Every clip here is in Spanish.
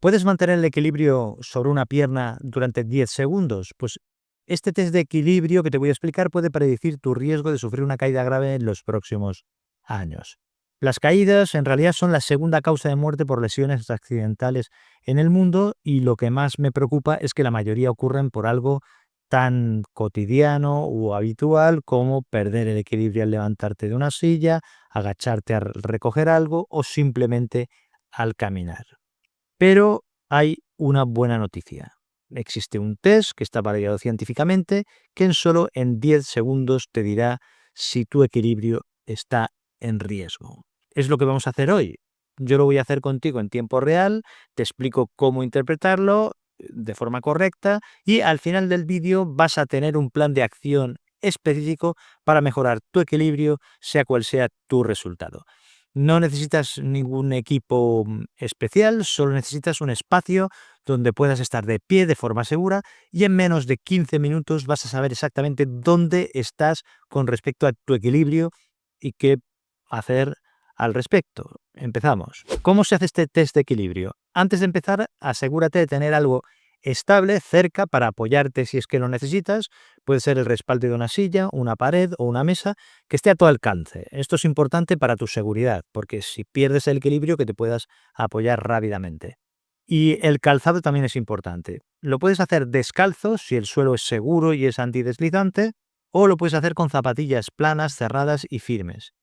¿Puedes mantener el equilibrio sobre una pierna durante 10 segundos? Pues este test de equilibrio que te voy a explicar puede predecir tu riesgo de sufrir una caída grave en los próximos años. Las caídas en realidad son la segunda causa de muerte por lesiones accidentales en el mundo, y lo que más me preocupa es que la mayoría ocurren por algo tan cotidiano o habitual como perder el equilibrio al levantarte de una silla, agacharte al recoger algo o simplemente al caminar. Pero hay una buena noticia. Existe un test que está validado científicamente que en 10 segundos te dirá si tu equilibrio está en riesgo. Es lo que vamos a hacer hoy. Yo lo voy a hacer contigo en tiempo real, te explico cómo interpretarlo de forma correcta y al final del vídeo vas a tener un plan de acción específico para mejorar tu equilibrio, sea cual sea tu resultado. No necesitas ningún equipo especial, solo necesitas un espacio donde puedas estar de pie de forma segura, y en menos de 15 minutos vas a saber exactamente dónde estás con respecto a tu equilibrio y qué hacer al respecto. Empezamos. ¿Cómo se hace este test de equilibrio? Antes de empezar, asegúrate de tener algo estable cerca para apoyarte si es que lo necesitas. Puede ser el respaldo de una silla, una pared o una mesa que esté a tu alcance. Esto es importante para tu seguridad, porque si pierdes el equilibrio, que te puedas apoyar rápidamente. Y el calzado también es importante. Lo puedes hacer descalzo si el suelo es seguro y es antideslizante, o lo puedes hacer con zapatillas planas, cerradas y firmes.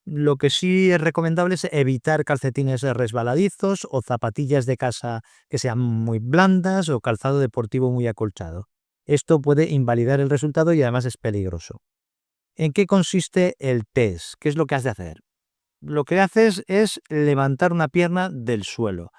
Lo que sí es recomendable es evitar calcetines resbaladizos o zapatillas de casa que sean muy blandas o calzado deportivo muy acolchado. Esto puede invalidar el resultado y además es peligroso. ¿En qué consiste el test? ¿Qué es lo que has de hacer? Lo que haces es levantar una pierna del suelo,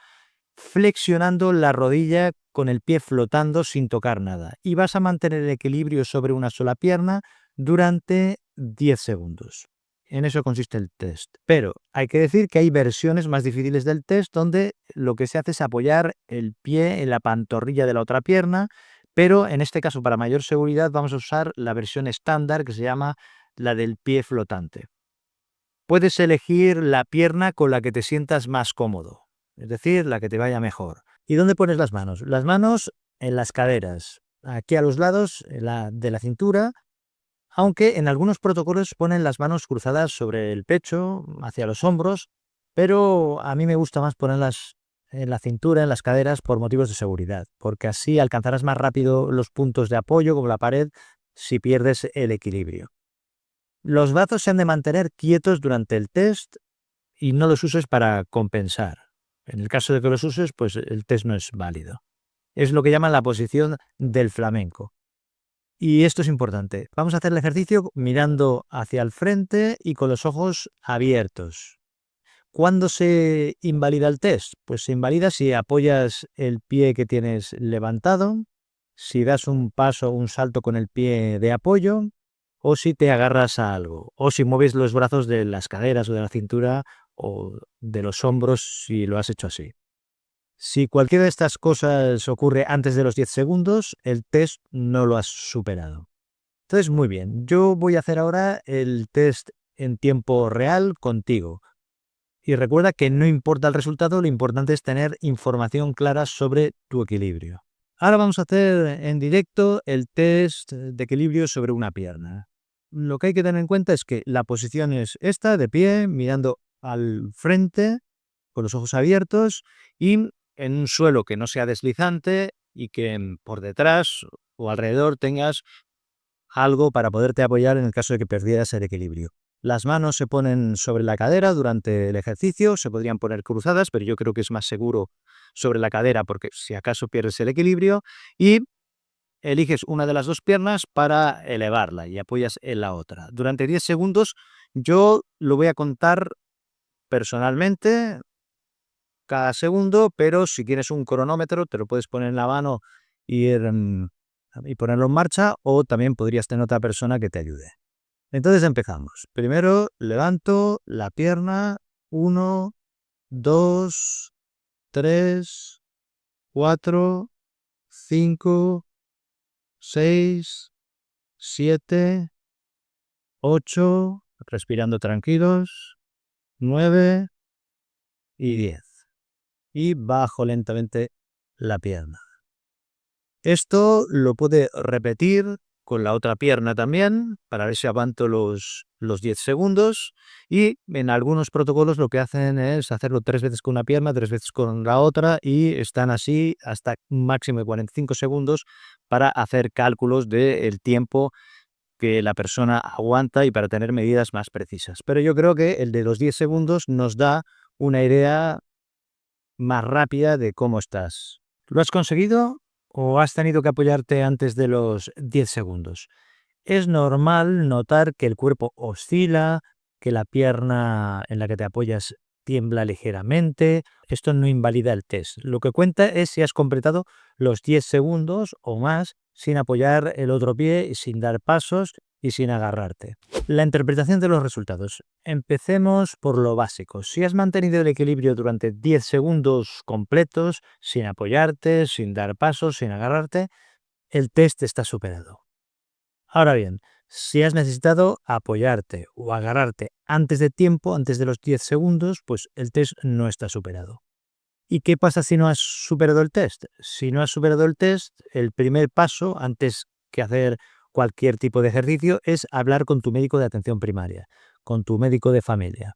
flexionando la rodilla con el pie flotando sin tocar nada, y vas a mantener el equilibrio sobre una sola pierna durante 10 segundos. En eso consiste el test. Pero hay que decir que hay versiones más difíciles del test donde lo que se hace es apoyar el pie en la pantorrilla de la otra pierna, pero en este caso, para mayor seguridad, vamos a usar la versión estándar, que se llama la del pie flotante. Puedes elegir la pierna con la que te sientas más cómodo, es decir, la que te vaya mejor. ¿Y dónde pones las manos? Las manos en las caderas, aquí a los lados de la cintura, aunque en algunos protocolos ponen las manos cruzadas sobre el pecho, hacia los hombros, pero a mí me gusta más ponerlas en la cintura, en las caderas, por motivos de seguridad, porque así alcanzarás más rápido los puntos de apoyo, como la pared, si pierdes el equilibrio. Los brazos se han de mantener quietos durante el test y no los uses para compensar. En el caso de que los uses, pues el test no es válido. Es lo que llaman la posición del flamenco. Y esto es importante. Vamos a hacer el ejercicio mirando hacia el frente y con los ojos abiertos. ¿Cuándo se invalida el test? Pues se invalida si apoyas el pie que tienes levantado, si das un paso o un salto con el pie de apoyo, o si te agarras a algo, o si mueves los brazos de las caderas o de la cintura o de los hombros si lo has hecho así. Si cualquiera de estas cosas ocurre antes de los 10 segundos, el test no lo has superado. Entonces, muy bien, yo voy a hacer ahora el test en tiempo real contigo. Y recuerda que no importa el resultado, lo importante es tener información clara sobre tu equilibrio. Ahora vamos a hacer en directo el test de equilibrio sobre una pierna. Lo que hay que tener en cuenta es que la posición es esta, de pie, mirando al frente, con los ojos abiertos y en un suelo que no sea deslizante y que por detrás o alrededor tengas algo para poderte apoyar en el caso de que perdieras el equilibrio. Las manos se ponen sobre la cadera durante el ejercicio, se podrían poner cruzadas, pero yo creo que es más seguro sobre la cadera porque si acaso pierdes el equilibrio, y eliges una de las dos piernas para elevarla y apoyas en la otra. Durante 10 segundos yo lo voy a contar personalmente cada segundo, pero si tienes un cronómetro te lo puedes poner en la mano y, y ponerlo en marcha, o también podrías tener otra persona que te ayude. Entonces empezamos. Primero levanto la pierna. 1, 2, 3, 4, 5, 6, 7, 8, respirando tranquilos, 9 y 10. y bajo lentamente la pierna. Esto lo puede repetir con la otra pierna también, para ver si aguanto los 10 segundos. Y en algunos protocolos lo que hacen es hacerlo 3 veces con una pierna, 3 veces con la otra, y están así hasta un máximo de 45 segundos para hacer cálculos del tiempo que la persona aguanta y para tener medidas más precisas. Pero yo creo que el de los 10 segundos nos da una idea más rápida de cómo estás. ¿Lo has conseguido o has tenido que apoyarte antes de los 10 segundos? Es normal notar que el cuerpo oscila, que la pierna en la que te apoyas tiembla ligeramente. Esto no invalida el test. Lo que cuenta es si has completado los 10 segundos o más sin apoyar el otro pie y sin dar pasos y sin agarrarte. La interpretación de los resultados. Empecemos por lo básico. Si has mantenido el equilibrio durante 10 segundos completos, sin apoyarte, sin dar pasos, sin agarrarte, el test está superado. Ahora bien, si has necesitado apoyarte o agarrarte antes de tiempo, antes de los 10 segundos, pues el test no está superado. ¿Y qué pasa si no has superado el test? Si no has superado el test, el primer paso, antes que hacer cualquier tipo de ejercicio, es hablar con tu médico de atención primaria, con tu médico de familia.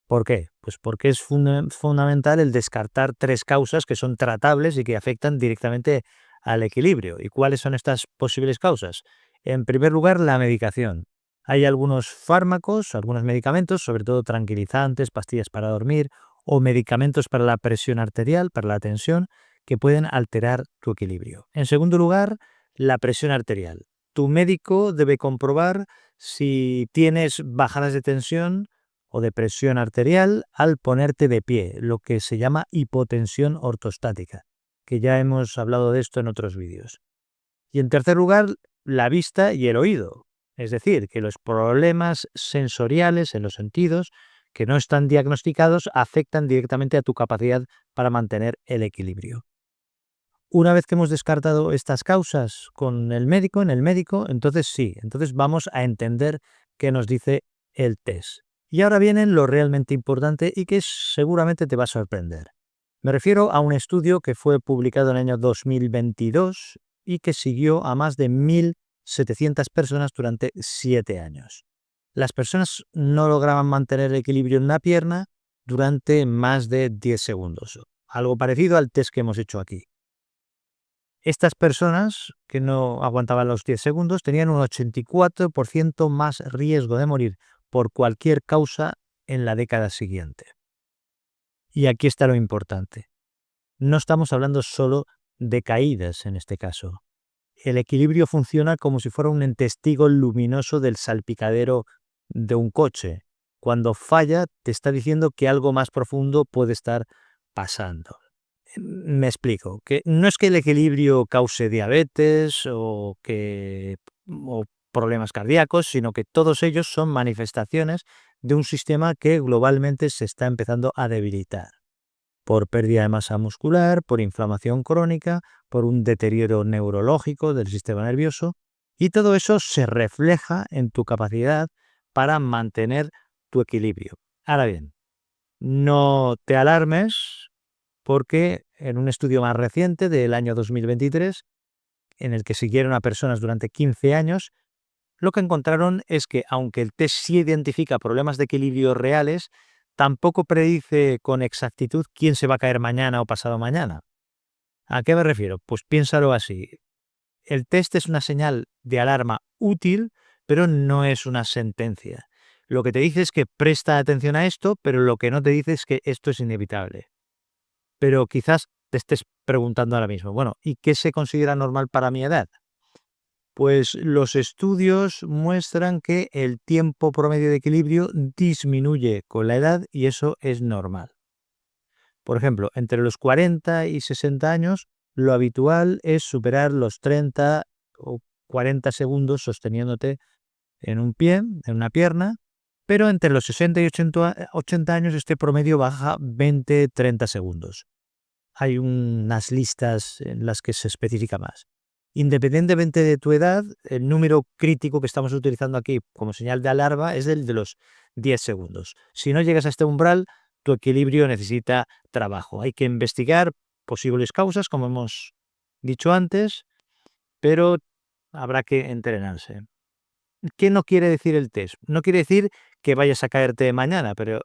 ¿Por qué? Pues porque es fundamental el descartar 3 causas que son tratables y que afectan directamente al equilibrio. ¿Y cuáles son estas posibles causas? En primer lugar, la medicación. Hay algunos fármacos, algunos medicamentos, sobre todo tranquilizantes, pastillas para dormir o medicamentos para la presión arterial, para la tensión, que pueden alterar tu equilibrio. En segundo lugar, la presión arterial. Tu médico debe comprobar si tienes bajadas de tensión o de presión arterial al ponerte de pie, lo que se llama hipotensión ortostática, que ya hemos hablado de esto en otros vídeos. Y en tercer lugar, la vista y el oído, es decir, que los problemas sensoriales en los sentidos que no están diagnosticados afectan directamente a tu capacidad para mantener el equilibrio. Una vez que hemos descartado estas causas con el médico, entonces sí, entonces vamos a entender qué nos dice el test. Y ahora viene lo realmente importante y que seguramente te va a sorprender. Me refiero a un estudio que fue publicado en el año 2022 y que siguió a más de 1.700 personas durante 7 años. Las personas no lograban mantener el equilibrio en una pierna durante más de 10 segundos, algo parecido al test que hemos hecho aquí. Estas personas que no aguantaban los 10 segundos tenían un 84% más riesgo de morir por cualquier causa en la década siguiente. Y aquí está lo importante. No estamos hablando solo de caídas en este caso. El equilibrio funciona como si fuera un testigo luminoso del salpicadero de un coche. Cuando falla, te está diciendo que algo más profundo puede estar pasando. Me explico, que no es que el equilibrio cause diabetes o problemas cardíacos, sino que todos ellos son manifestaciones de un sistema que globalmente se está empezando a debilitar por pérdida de masa muscular, por inflamación crónica, por un deterioro neurológico del sistema nervioso, y todo eso se refleja en tu capacidad para mantener tu equilibrio. Ahora bien, no te alarmes porque en un estudio más reciente del año 2023, en el que siguieron a personas durante 15 años, lo que encontraron es que aunque el test sí identifica problemas de equilibrio reales, tampoco predice con exactitud quién se va a caer mañana o pasado mañana. ¿A qué me refiero? Pues piénsalo así. El test es una señal de alarma útil, pero no es una sentencia. Lo que te dice es que presta atención a esto, pero lo que no te dice es que esto es inevitable. Pero quizás te estés preguntando ahora mismo, bueno, ¿y qué se considera normal para mi edad? Pues los estudios muestran que el tiempo promedio de equilibrio disminuye con la edad y eso es normal. Por ejemplo, entre los 40 y 60 años, lo habitual es superar los 30 o 40 segundos sosteniéndote en un pie, en una pierna, pero entre los 60 y 80 años este promedio baja 20-30 segundos. Hay unas listas en las que se especifica más. Independientemente de tu edad, el número crítico que estamos utilizando aquí como señal de alarma es el de los 10 segundos. Si no llegas a este umbral, tu equilibrio necesita trabajo. Hay que investigar posibles causas, como hemos dicho antes, pero habrá que entrenarse. ¿Qué no quiere decir el test? No quiere decir que vayas a caerte mañana, pero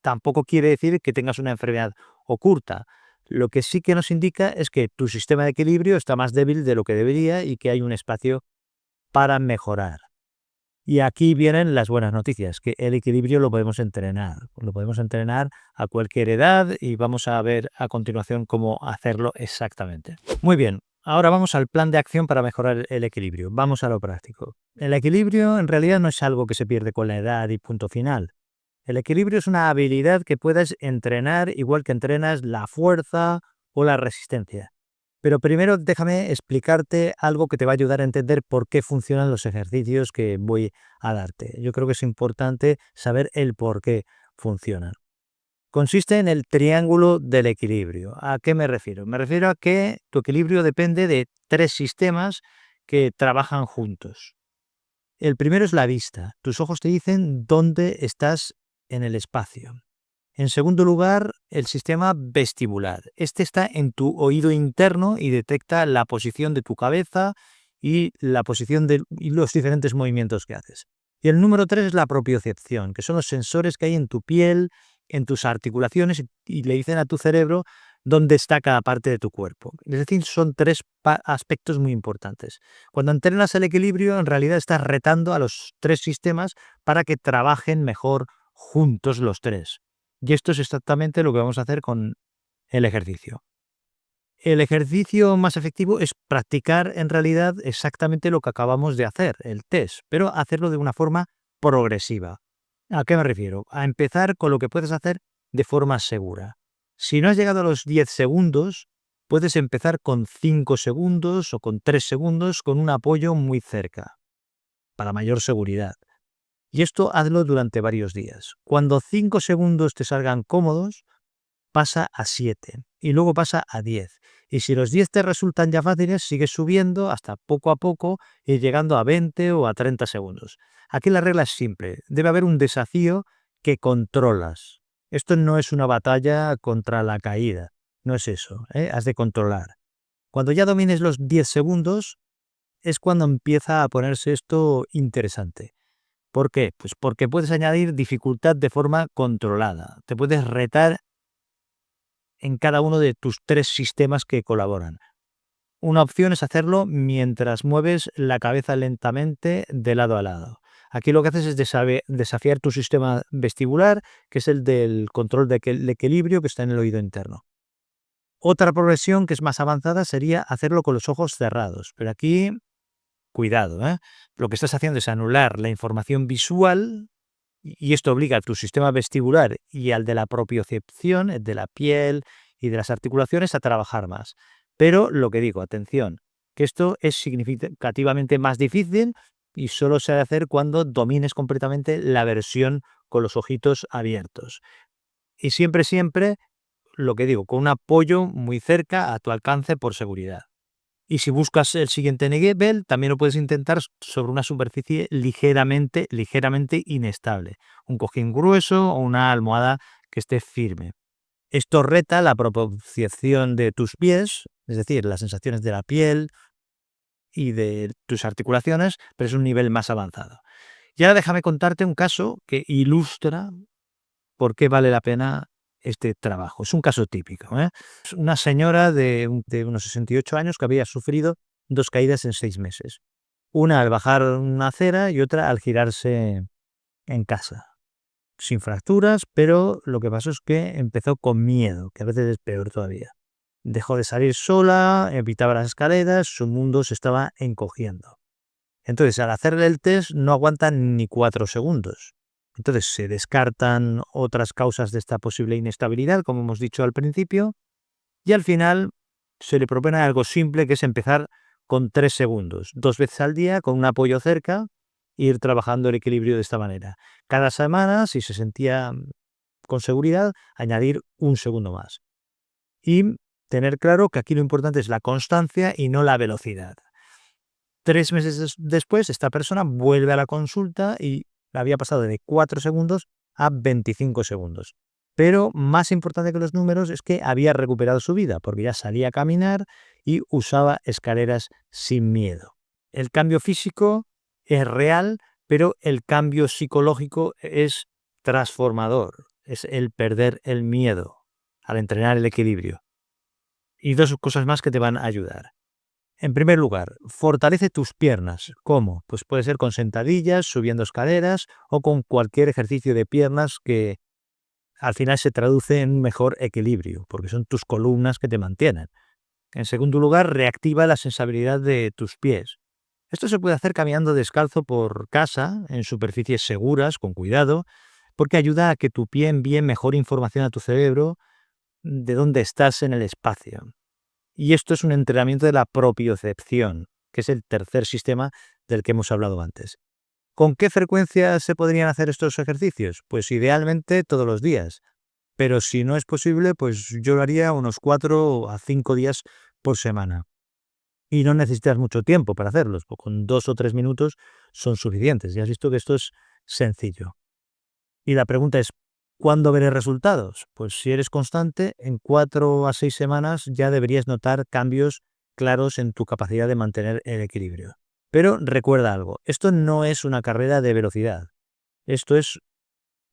tampoco quiere decir que tengas una enfermedad oculta. Lo que sí que nos indica es que tu sistema de equilibrio está más débil de lo que debería y que hay un espacio para mejorar. Y aquí vienen las buenas noticias, que el equilibrio lo podemos entrenar a cualquier edad y vamos a ver a continuación cómo hacerlo exactamente. Muy bien, ahora vamos al plan de acción para mejorar el equilibrio. Vamos a lo práctico. El equilibrio en realidad no es algo que se pierde con la edad y punto final. El equilibrio es una habilidad que puedes entrenar igual que entrenas la fuerza o la resistencia. Pero primero déjame explicarte algo que te va a ayudar a entender por qué funcionan los ejercicios que voy a darte. Yo creo que es importante saber el por qué funcionan. Consiste en el triángulo del equilibrio. ¿A qué me refiero? Me refiero a que tu equilibrio depende de 3 sistemas que trabajan juntos. El primero es la vista. Tus ojos te dicen dónde estás en el espacio. En segundo lugar, el sistema vestibular. Este está en tu oído interno y detecta la posición de tu cabeza y la posición y los diferentes movimientos que haces. Y el número 3 es la propiocepción, que son los sensores que hay en tu piel, en tus articulaciones y le dicen a tu cerebro dónde está cada parte de tu cuerpo. Es decir, son 3 aspectos muy importantes. Cuando entrenas el equilibrio, en realidad estás retando a los 3 sistemas para que trabajen mejor juntos los 3. Y esto es exactamente lo que vamos a hacer con el ejercicio. El ejercicio más efectivo es practicar en realidad exactamente lo que acabamos de hacer, el test, pero hacerlo de una forma progresiva. ¿A qué me refiero? A empezar con lo que puedes hacer de forma segura. Si no has llegado a los 10 segundos, puedes empezar con 5 segundos o con 3 segundos con un apoyo muy cerca, para mayor seguridad. Y esto hazlo durante varios días. Cuando 5 segundos te salgan cómodos, pasa a 7 y luego pasa a 10. Y si los 10 te resultan ya fáciles, sigues subiendo hasta poco a poco y llegando a 20 o a 30 segundos. Aquí la regla es simple. Debe haber un desafío que controlas. Esto no es una batalla contra la caída. No es eso. Has de controlar. Cuando ya domines los 10 segundos, es cuando empieza a ponerse esto interesante. ¿Por qué? Pues porque puedes añadir dificultad de forma controlada. Te puedes retar en cada uno de tus 3 sistemas que colaboran. Una opción es hacerlo mientras mueves la cabeza lentamente de lado a lado. Aquí lo que haces es desafiar tu sistema vestibular, que es el del control del equilibrio que está en el oído interno. Otra progresión que es más avanzada sería hacerlo con los ojos cerrados, pero aquí cuidado, ¿eh? Lo que estás haciendo es anular la información visual y esto obliga a tu sistema vestibular y al de la propiocepción, el de la piel y de las articulaciones, a trabajar más. Pero lo que digo, atención, que esto es significativamente más difícil y solo se ha de hacer cuando domines completamente la versión con los ojitos abiertos. Y siempre, lo que digo, con un apoyo muy cerca a tu alcance por seguridad. Y si buscas el siguiente nivel, también lo puedes intentar sobre una superficie ligeramente inestable, un cojín grueso o una almohada que esté firme. Esto reta la propiocepción de tus pies, es decir, las sensaciones de la piel y de tus articulaciones, pero es un nivel más avanzado. Y ahora déjame contarte un caso que ilustra por qué vale la pena este trabajo. Es un caso típico, ¿eh? Es una señora de unos 68 años que había sufrido 2 caídas en 6 meses. Una al bajar una acera y otra al girarse en casa. Sin fracturas, pero lo que pasó es que empezó con miedo, que a veces es peor todavía. Dejó de salir sola, evitaba las escaleras, su mundo se estaba encogiendo. Entonces, al hacerle el test no aguanta ni 4 segundos. Entonces, se descartan otras causas de esta posible inestabilidad, como hemos dicho al principio, y al final se le propone algo simple, que es empezar con 3 segundos, 2 veces al día, con un apoyo cerca, e ir trabajando el equilibrio de esta manera. Cada semana, si se sentía con seguridad, añadir un segundo más. Y tener claro que aquí lo importante es la constancia y no la velocidad. 3 meses después, esta persona vuelve a la consulta y había pasado de 4 segundos a 25 segundos. Pero más importante que los números es que había recuperado su vida, porque ya salía a caminar y usaba escaleras sin miedo. El cambio físico es real, pero el cambio psicológico es transformador. Es el perder el miedo al entrenar el equilibrio. Y dos cosas más que te van a ayudar. En primer lugar, fortalece tus piernas. ¿Cómo? Pues puede ser con sentadillas, subiendo escaleras o con cualquier ejercicio de piernas que al final se traduce en un mejor equilibrio, porque son tus columnas que te mantienen. En segundo lugar, reactiva la sensibilidad de tus pies. Esto se puede hacer caminando descalzo por casa, en superficies seguras, con cuidado, porque ayuda a que tu pie envíe mejor información a tu cerebro de dónde estás en el espacio. Y esto es un entrenamiento de la propiocepción, que es el tercer sistema del que hemos hablado antes. ¿Con qué frecuencia se podrían hacer estos ejercicios? Pues idealmente todos los días. Pero si no es posible, pues yo lo haría unos 4 a 5 días por semana. Y no necesitas mucho tiempo para hacerlos, pues con 2 o 3 minutos son suficientes. Ya has visto que esto es sencillo. Y la pregunta es, ¿cuándo veré resultados? Pues si eres constante, en 4 a 6 semanas ya deberías notar cambios claros en tu capacidad de mantener el equilibrio. Pero recuerda algo, esto no es una carrera de velocidad. Esto es,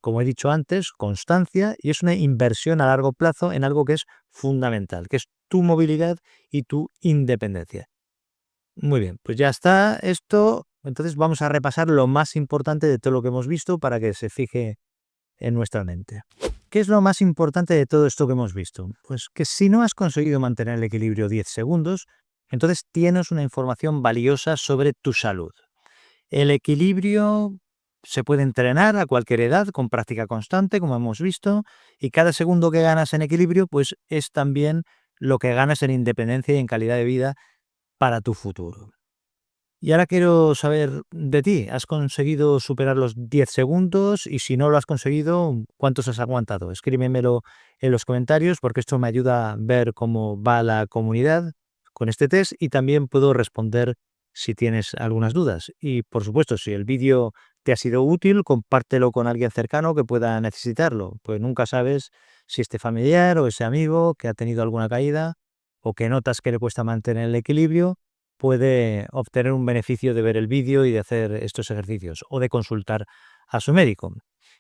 como he dicho antes, constancia y es una inversión a largo plazo en algo que es fundamental, que es tu movilidad y tu independencia. Muy bien, pues ya está esto. Entonces vamos a repasar lo más importante de todo lo que hemos visto para que se fije en nuestra mente. ¿Qué es lo más importante de todo esto que hemos visto? Pues que si no has conseguido mantener el equilibrio 10 segundos, entonces tienes una información valiosa sobre tu salud. El equilibrio se puede entrenar a cualquier edad con práctica constante, como hemos visto, y cada segundo que ganas en equilibrio, pues es también lo que ganas en independencia y en calidad de vida para tu futuro. Y ahora quiero saber de ti, ¿has conseguido superar los 10 segundos? Y si no lo has conseguido, ¿cuántos has aguantado? Escríbemelo en los comentarios porque esto me ayuda a ver cómo va la comunidad con este test y también puedo responder si tienes algunas dudas. Y por supuesto, si el vídeo te ha sido útil, compártelo con alguien cercano que pueda necesitarlo, pues nunca sabes si este familiar o ese amigo que ha tenido alguna caída o que notas que le cuesta mantener el equilibrio puede obtener un beneficio de ver el vídeo y de hacer estos ejercicios o de consultar a su médico.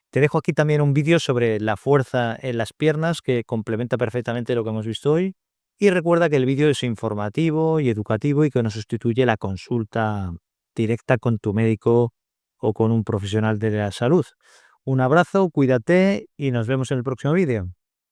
Te dejo aquí también un vídeo sobre la fuerza en las piernas que complementa perfectamente lo que hemos visto hoy. Y recuerda que el vídeo es informativo y educativo y que no sustituye la consulta directa con tu médico o con un profesional de la salud. Un abrazo, cuídate y nos vemos en el próximo vídeo.